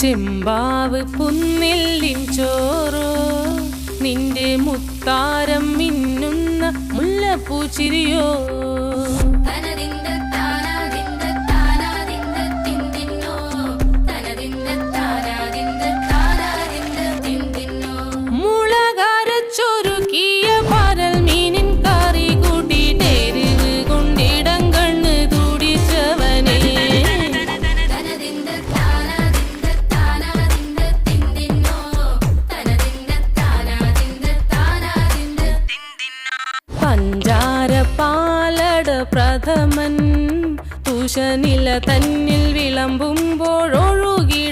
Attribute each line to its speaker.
Speaker 1: ചെമ്പാവ് പുന്നില്ലിൻ ചോറോ നിന്റെ മുത്താരം മിന്നുന്ന മുല്ലപ്പൂച്ചിരിയോ മുളകരച്ചൊരുക്കിയ പരൽ മീനിൻ കറി കൂട്ടിട്ടെരിവ് കൊണ്ടിടം കണ്ണ് തുടിച്ചവനേ പഞ്ചാര പാലട പ്രഥമൻ തുഷനില തന്നിൽ വിളമ്പുമ്പോഴൊഴുകി